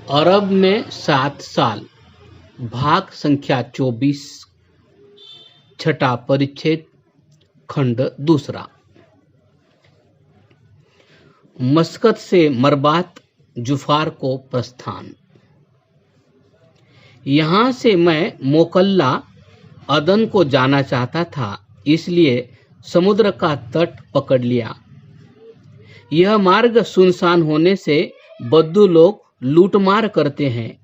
अरब में 7 साल, भाग संख्या 24, छठा परिच्छेद, खंड दूसरा। मस्कत से मरबात जुफार को प्रस्थान। यहाँ से मैं मोकल्ला अदन को जाना चाहता था, इसलिए समुद्र का तट पकड़ लिया। यह मार्ग सुनसान होने से बद्दू लोग लूटमार करते हैं।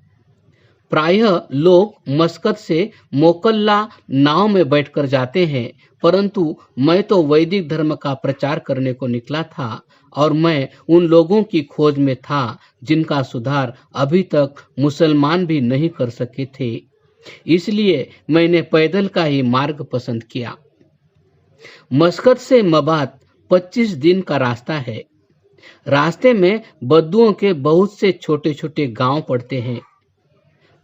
प्रायः लोग मस्कत से मोकल्ला नाव में बैठकर जाते हैं, परंतु मैं तो वैदिक धर्म का प्रचार करने को निकला था और मैं उन लोगों की खोज में था जिनका सुधार अभी तक मुसलमान भी नहीं कर सके थे। इसलिए मैंने पैदल का ही मार्ग पसंद किया। मस्कत से मबात 25 दिन का रास्ता है। रास्ते में बद्दुओं के बहुत से छोटे छोटे गांव पड़ते हैं।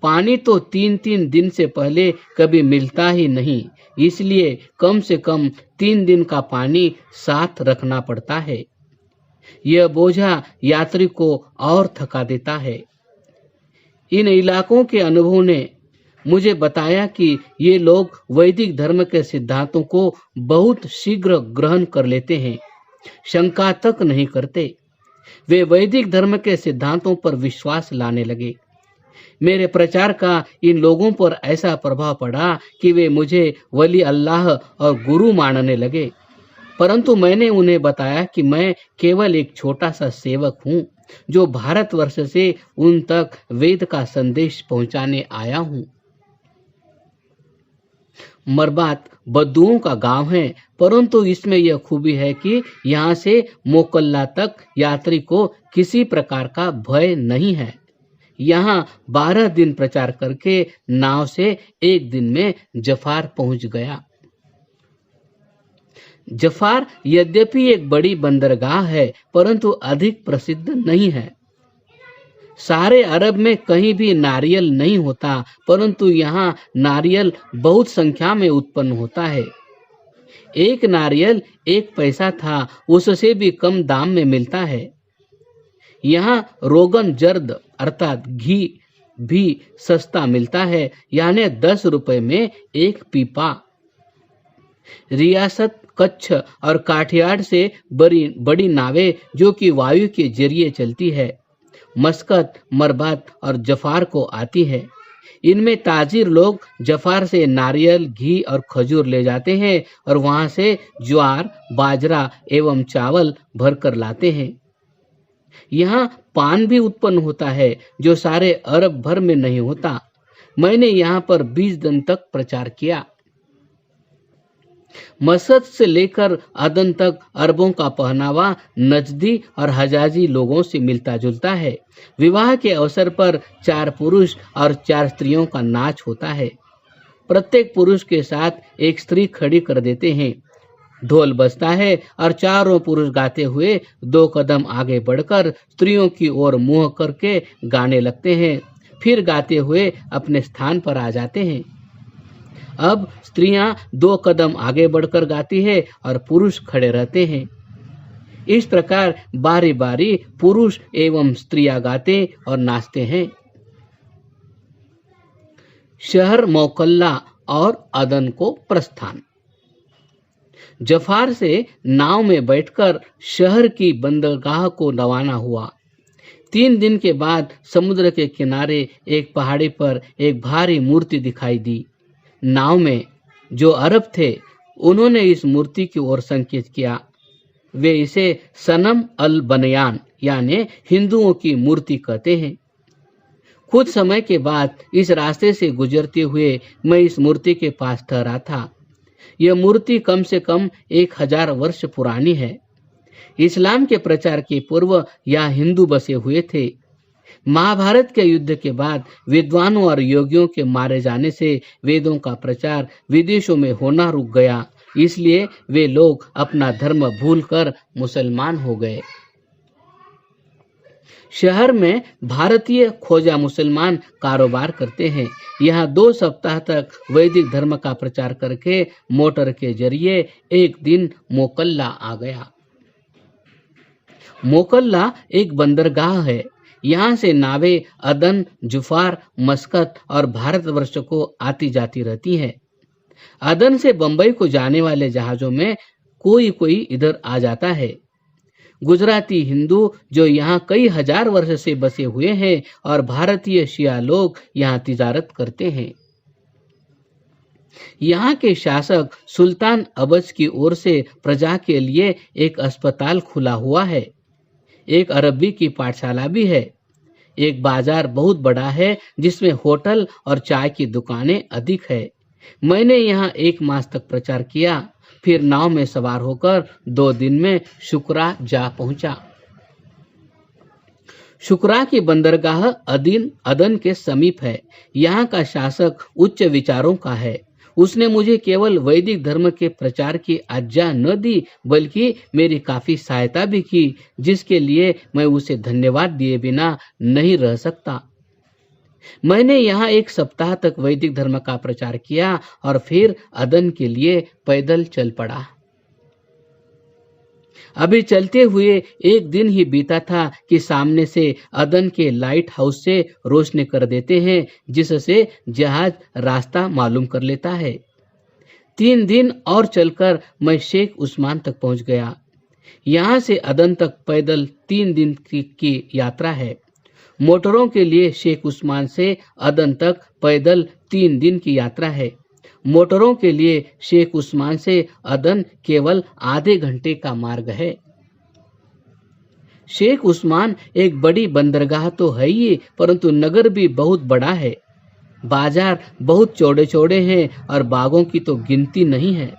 पानी तो 3-3 दिन से पहले कभी मिलता ही नहीं, इसलिए कम से कम 3 दिन का पानी साथ रखना पड़ता है। यह बोझा यात्री को और थका देता है। इन इलाकों के अनुभव ने मुझे बताया कि ये लोग वैदिक धर्म के सिद्धांतों को बहुत शीघ्र ग्रहण कर लेते हैं, शंका तक नहीं करते। वे वैदिक धर्म के सिद्धांतों पर विश्वास लाने लगे। मेरे प्रचार का इन लोगों पर ऐसा प्रभाव पड़ा कि वे मुझे वली अल्लाह और गुरु मानने लगे, परंतु मैंने उन्हें बताया कि मैं केवल एक छोटा सा सेवक हूँ जो भारतवर्ष से उन तक वेद का संदेश पहुंचाने आया हूँ। मरबात बद्दुओं का गांव है, परंतु इसमें यह खूबी है कि यहाँ से मोकल्ला तक यात्री को किसी प्रकार का भय नहीं है। यहाँ 12 दिन प्रचार करके नाव से 1 दिन में जफार पहुंच गया। जफार यद्यपि एक बड़ी बंदरगाह है, परंतु अधिक प्रसिद्ध नहीं है। सारे अरब में कहीं भी नारियल नहीं होता, परंतु यहाँ नारियल बहुत संख्या में उत्पन्न होता है। एक नारियल 1 पैसा था, उससे भी कम दाम में मिलता है। यहाँ रोगन जर्द अर्थात घी भी सस्ता मिलता है, यानी 10 रुपए में 1 पीपा। रियासत कच्छ और काठियावाड़ से बड़ी नावें जो कि वायु के जरिए चलती है, मस्कत, मरबात और जफार को आती है। इनमें ताजिर लोग जफार से नारियल, घी और खजूर ले जाते हैं और वहां से ज्वार, बाजरा एवं चावल भरकर लाते हैं। यहाँ पान भी उत्पन्न होता है जो सारे अरब भर में नहीं होता। मैंने यहाँ पर 20 दिन तक प्रचार किया। मस्कत से लेकर अदन तक अरबों का पहनावा नजदी और हजाजी लोगों से मिलता जुलता है। विवाह के अवसर पर 4 पुरुष और 4 स्त्रियों का नाच होता है। प्रत्येक पुरुष के साथ एक स्त्री खड़ी कर देते हैं। ढोल बजता है और चारों पुरुष गाते हुए 2 कदम आगे बढ़कर स्त्रियों की ओर मुंह करके गाने लगते हैं, फिर गाते हुए अपने स्थान पर आ जाते हैं। अब स्त्रियां 2 कदम आगे बढ़कर गाती है और पुरुष खड़े रहते हैं। इस प्रकार बारी बारी पुरुष एवं स्त्रियां गाते और नाचते हैं। शहर मोकल्ला और अदन को प्रस्थान। जफार से नाव में बैठकर शहर की बंदरगाह को रवाना हुआ। 3 दिन के बाद समुद्र के किनारे एक पहाड़ी पर एक भारी मूर्ति दिखाई दी। नाव में जो अरब थे, उन्होंने इस मूर्ति की ओर संकेत किया। वे इसे सनम अल बनयान यानी हिंदुओं की मूर्ति कहते हैं। कुछ समय के बाद इस रास्ते से गुजरते हुए मैं इस मूर्ति के पास ठहरा था। यह मूर्ति कम से कम 1000 वर्ष पुरानी है। इस्लाम के प्रचार के पूर्व यहाँ हिंदू बसे हुए थे। महाभारत के युद्ध के बाद विद्वानों और योगियों के मारे जाने से वेदों का प्रचार विदेशों में होना रुक गया, इसलिए वे लोग अपना धर्म भूलकर मुसलमान हो गए। शहर में भारतीय खोजा मुसलमान कारोबार करते हैं। यहाँ 2 सप्ताह तक वैदिक धर्म का प्रचार करके मोटर के जरिए एक दिन मोकल्ला आ गया। मोकल्ला एक बंदरगाह है। यहाँ से नावें अदन, जुफार, मस्कत और भारतवर्ष को आती जाती रहती हैं। अदन से बंबई को जाने वाले जहाजों में कोई कोई इधर आ जाता है। गुजराती हिंदू जो यहाँ कई हजार वर्ष से बसे हुए हैं और भारतीय शिया लोग यहाँ तिजारत करते हैं। यहाँ के शासक सुल्तान अबज की ओर से प्रजा के लिए एक अस्पताल खुला हुआ है। एक अरबी की पाठशाला भी है। एक बाजार बहुत बड़ा है जिसमें होटल और चाय की दुकानें अधिक है। मैंने यहाँ 1 मास तक प्रचार किया, फिर नाव में सवार होकर 2 दिन में शुक्रा जा पहुंचा। शुक्रा की बंदरगाह अदन के समीप है। यहाँ का शासक उच्च विचारों का है। उसने मुझे केवल वैदिक धर्म के प्रचार की आज्ञा न दी, बल्कि मेरी काफी सहायता भी की, जिसके लिए मैं उसे धन्यवाद दिए बिना नहीं रह सकता। मैंने यहाँ 1 सप्ताह तक वैदिक धर्म का प्रचार किया और फिर अदन के लिए पैदल चल पड़ा। अभी चलते हुए 1 दिन ही बीता था कि सामने से अदन के लाइट हाउस से रोशनी कर देते हैं, जिससे जहाज रास्ता मालूम कर लेता है। 3 दिन और चलकर मैं शेख उस्मान तक पहुंच गया। यहाँ से अदन तक पैदल 3 दिन की यात्रा है। मोटरों के लिए शेख उस्मान से अदन तक पैदल 3 दिन की यात्रा है। मोटरों के लिए शेख उस्मान से अदन केवल आधे घंटे का मार्ग है। शेख उस्मान एक बड़ी बंदरगाह तो है ही, परंतु नगर भी बहुत बड़ा है। बाजार बहुत चौड़े चौड़े हैं और बागों की तो गिनती नहीं है।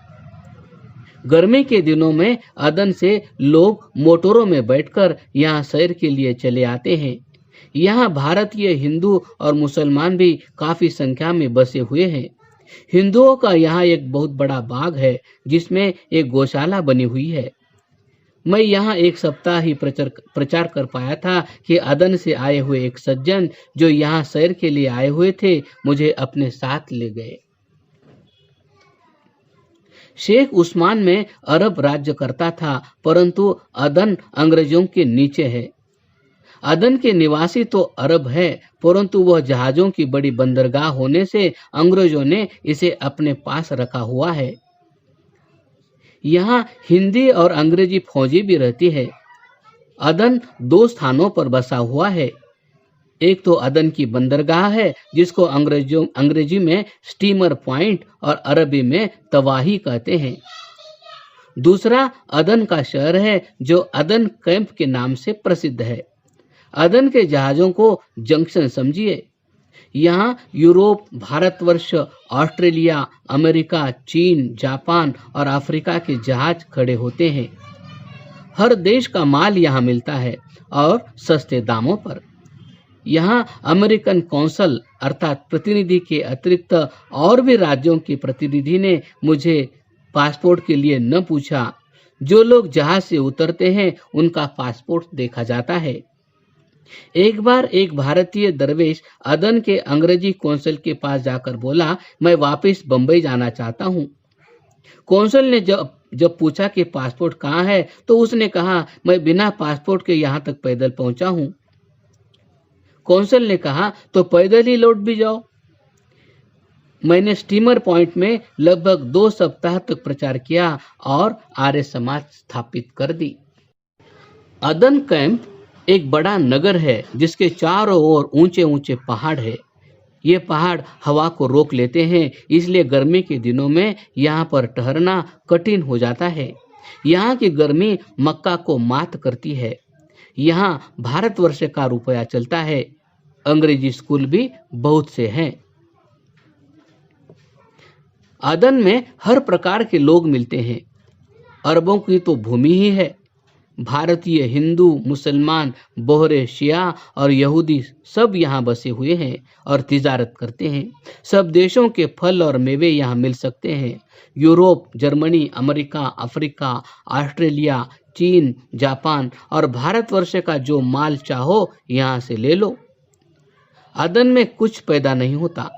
गर्मी के दिनों में अदन से लोग मोटरों में बैठकर यहाँ सैर के लिए चले आते हैं। यहाँ भारतीय हिंदू और मुसलमान भी काफी संख्या में बसे हुए हैं। हिंदुओं का यहाँ एक बहुत बड़ा बाग है जिसमें एक गौशाला बनी हुई है। मैं यहाँ 1 सप्ताह ही प्रचार कर पाया था कि अदन से आए हुए एक सज्जन जो यहाँ सैर के लिए आए हुए थे मुझे अपने साथ ले गए। शेख उस्मान में अरब राज्य करता था, परंतु अदन अंग्रेजों के नीचे है। अदन के निवासी तो अरब है, परंतु वह जहाजों की बड़ी बंदरगाह होने से अंग्रेजों ने इसे अपने पास रखा हुआ है। यहाँ हिंदी और अंग्रेजी फौजी भी रहती है। अदन 2 स्थानों पर बसा हुआ है। एक तो अदन की बंदरगाह है जिसको अंग्रेजी में स्टीमर पॉइंट और अरबी में तवाही कहते हैं। दूसरा अदन का शहर है जो अदन कैंप के नाम से प्रसिद्ध है। अदन के जहाजों को जंक्शन समझिए। यहाँ यूरोप, भारतवर्ष, ऑस्ट्रेलिया, अमेरिका, चीन, जापान और अफ्रीका के जहाज खड़े होते हैं। हर देश का माल यहाँ मिलता है और सस्ते दामों पर। यहाँ अमेरिकन कौंसल अर्थात प्रतिनिधि के अतिरिक्त और भी राज्यों के प्रतिनिधि ने मुझे पासपोर्ट के लिए न पूछा। जो लोग जहाज से उतरते हैं उनका पासपोर्ट देखा जाता है। एक बार एक भारतीय दरवेश अदन के अंग्रेजी कौंसल के पास जाकर बोला, मैं वापस बंबई जाना चाहता हूँ। कौंसल ने जब पूछा कि पासपोर्ट कहाँ है तो उसने कहा, मैं बिना पासपोर्ट के यहाँ तक पैदल पहुंचा हूँ। कौंसल ने कहा, तो पैदल ही लौट भी जाओ। मैंने स्टीमर पॉइंट में लगभग 2 सप्ताह तक प्रचार किया और आर्य समाज स्थापित कर दी। अदन कैंप एक बड़ा नगर है जिसके चारों ओर ऊंचे ऊंचे पहाड़ है। ये पहाड़ हवा को रोक लेते हैं, इसलिए गर्मी के दिनों में यहाँ पर ठहरना कठिन हो जाता है। यहाँ की गर्मी मक्का को मात करती है। यहाँ भारतवर्ष का रुपया चलता है। अंग्रेजी स्कूल भी बहुत से हैं। अदन में हर प्रकार के लोग मिलते हैं। अरबों की तो भूमि ही है। भारतीय, हिंदू, मुसलमान, बोहरे, शिया और यहूदी सब यहाँ बसे हुए हैं और तिजारत करते हैं। सब देशों के फल और मेवे यहाँ मिल सकते हैं। Europe, Germany, America, Africa, Australia, चीन, जापान और भारतवर्ष का जो माल चाहो यहाँ से ले लो। अदन में कुछ पैदा नहीं होता।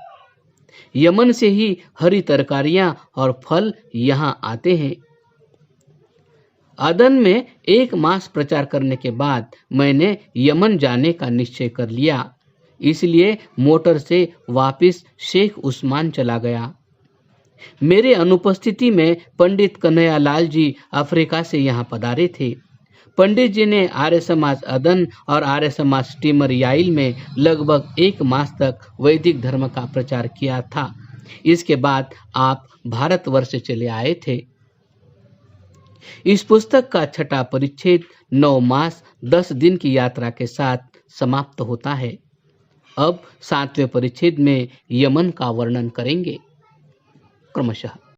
यमन से ही हरी तरकारियां और फल यहाँ आते हैं। अदन में 1 मास प्रचार करने के बाद मैंने यमन जाने का निश्चय कर लिया, इसलिए मोटर से वापस शेख उस्मान चला गया। मेरे अनुपस्थिति में पंडित कन्हैयालाल जी अफ्रीका से यहाँ पधारे थे। पंडित जी ने आर्य समाज अदन और आर्य समाज स्टीमर याइल में लगभग 1 मास तक वैदिक धर्म का प्रचार किया था। इसके बाद आप भारतवर्ष चले आए थे। इस पुस्तक का 6ठा परिच्छेद 9 मास 10 दिन की यात्रा के साथ समाप्त होता है। अब 7वें परिच्छेद में यमन का वर्णन करेंगे क्रमशः।